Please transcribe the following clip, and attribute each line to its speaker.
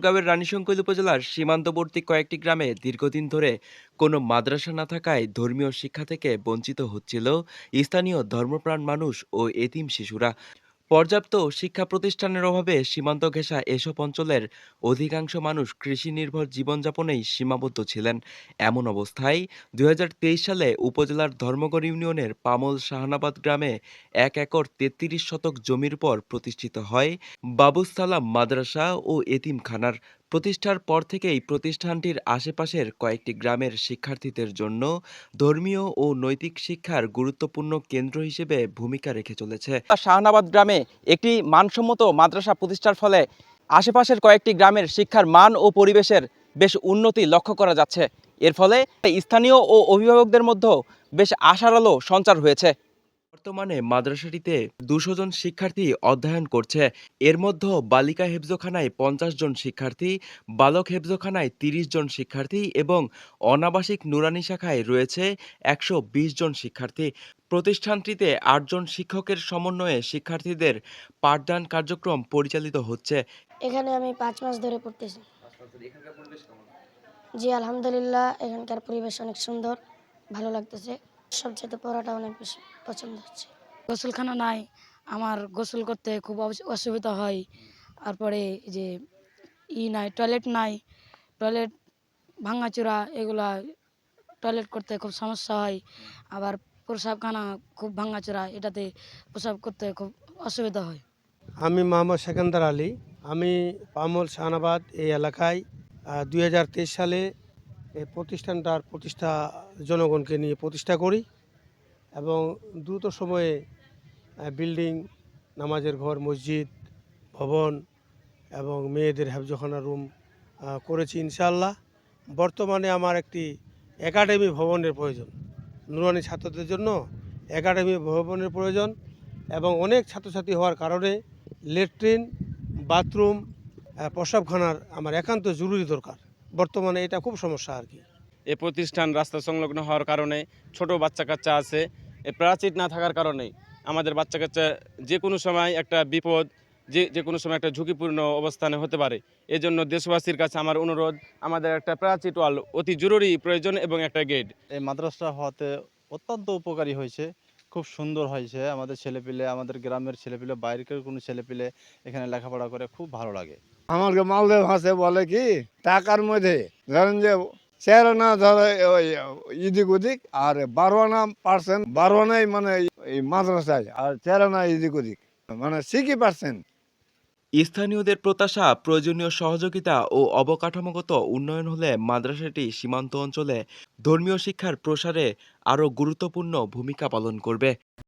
Speaker 1: ঠাকুরগাঁওয়ের রানীশংকৈল উপজেলার সীমান্তবর্তী কয়েকটি গ্রামে দীর্ঘদিন ধরে কোনো মাদ্রাসা না থাকায় ধর্মীয় শিক্ষা থেকে বঞ্চিত হচ্ছিল স্থানীয় ধর্মপ্রাণ মানুষ ও এতিম শিশুরা। পর্যাপ্ত শিক্ষা প্রতিষ্ঠানের অভাবে সীমান্ত ঘেঁষা এসব অঞ্চলের অধিকাংশ মানুষ কৃষি নির্ভর জীবনযাপনেই সীমাবদ্ধ ছিলেন। এমন অবস্থায় ২০২৩ সালে উপজেলার ধর্মগড় ইউনিয়নের পামল শাহনাবাদ গ্রামে ১ একর ৩৩ শতক জমির উপর প্রতিষ্ঠিত হয় বাবুস সালাম মাদ্রাসা ও এতিমখানার। প্রতিষ্ঠার পর থেকেই প্রতিষ্ঠানটির আশেপাশের কয়েকটি গ্রামের শিক্ষার্থীদের জন্য ধর্মীয় ও নৈতিক শিক্ষার গুরুত্বপূর্ণ কেন্দ্র হিসেবে ভূমিকা রেখে চলেছে। শাহনাবাদ গ্রামে একটি মানসম্মত মাদ্রাসা প্রতিষ্ঠার ফলে আশেপাশের কয়েকটি গ্রামের শিক্ষার মান ও পরিবেশের বেশ উন্নতি লক্ষ্য করা যাচ্ছে। এর ফলে স্থানীয় ও অভিভাবকদের মধ্যেও বেশ আশার আলো সঞ্চার হয়েছে। বর্তমানে মাদ্রাসাটিতে ২০০ জন শিক্ষার্থী অধ্যয়ন করছে। এর মধ্যে বালিকা হেফজখানায় ৫০ জন শিক্ষার্থী, বালক হেফজখানায় ৩০ জন শিক্ষার্থী এবং অনাবাসিক নুরানি শাখায় রয়েছে ১২০ জন শিক্ষার্থী। প্রতিষ্ঠানটিতে ৮ জন শিক্ষকের সমন্বয়ে শিক্ষার্থীদের পাঠদান কার্যক্রম পরিচালিত হচ্ছে।
Speaker 2: এখানে আমি ৫ মাস ধরে পড়তেছি। জি আলহামদুলিল্লাহ, এখানকার পরিবেশ অনেক সুন্দর, ভালো লাগতেছে। সবচেয়ে পড়াটা অনেক বেশি পছন্দ হচ্ছে।
Speaker 3: গোসলখানা নাই, আমার গোসল করতে খুব অসুবিধা হয়। তারপরে যে নাই, টয়লেট নাই, টয়লেট ভাঙাচোরা, এগুলা টয়লেট করতে খুব সমস্যা হয়। আবার প্রসাবখানা খুব ভাঙাচোরা, এটাতে প্রসাব করতে খুব অসুবিধা হয়।
Speaker 4: আমি মোহাম্মদ সেকেন্দার আলী। আমি পামল শাহনাবাদ এই এলাকায় ২০২৩ সালে এই প্রতিষ্ঠা জনগণকে নিয়ে প্রতিষ্ঠা করি এবং দ্রুত সময়ে বিল্ডিং, নামাজের ঘর, মসজিদ, ভবন এবং মেয়েদের হেফজখানা রুম করেছি ইনশাআল্লাহ। বর্তমানে আমার একটি একাডেমি ভবনের প্রয়োজন, নুরানি ছাত্রদের জন্য একাডেমি ভবনের প্রয়োজন এবং অনেক ছাত্রছাত্রী হওয়ার কারণে ল্যাট্রিন, বাথরুম, প্রসাবখানার আমার একান্ত জরুরি দরকার। বর্তমানে এটা খুব সমস্যা আর কি।
Speaker 5: এই প্রতিষ্ঠান রাস্তা সংলগ্ন হওয়ার কারণে ছোট বাচ্চা কাচ্চা আছে, এই প্রাচীর না থাকার কারণে আমাদের বাচ্চা কাচ্চা যে কোনো সময় একটা বিপদ, যে কোনো সময় একটা ঝুঁকিপূর্ণ অবস্থানে হতে পারে। এজন্য দেশবাসীর কাছে আমার অনুরোধ, আমাদের একটা প্রাচীর ওয়াল অতি জরুরি প্রয়োজন এবং একটা গেট।
Speaker 6: এই মাদ্রাসা হওয়াতে অত্যন্ত উপকারী হয়েছে, খুব সুন্দর হয়েছে। আমাদের ছেলেপিলে, আমাদের গ্রামের ছেলেপিলে, বাইরের কোনো ছেলেপিলে এখানে লেখাপড়া করে খুব ভালো লাগে।
Speaker 7: আমাকে মালদেহ ভাষায় বলে কি, টাকার মধ্যে ধরেন যে ৪ আনা ধরে ওই ইদিক ওদিক, আর ১২ আনা পার্সেন্ট, ১২ আনাই মানে এই মাদ্রাসায়, আর ৪ আনা ইদিক ওদিক, মানে 60%।
Speaker 1: স্থানীয়দের প্রত্যাশা, প্রয়োজনীয় সহযোগিতা ও অবকাঠামোগত উন্নয়ন হলে মাদ্রাসাটি সীমান্ত অঞ্চলে ধর্মীয় শিক্ষার প্রসারে আরও গুরুত্বপূর্ণ ভূমিকা পালন করবে।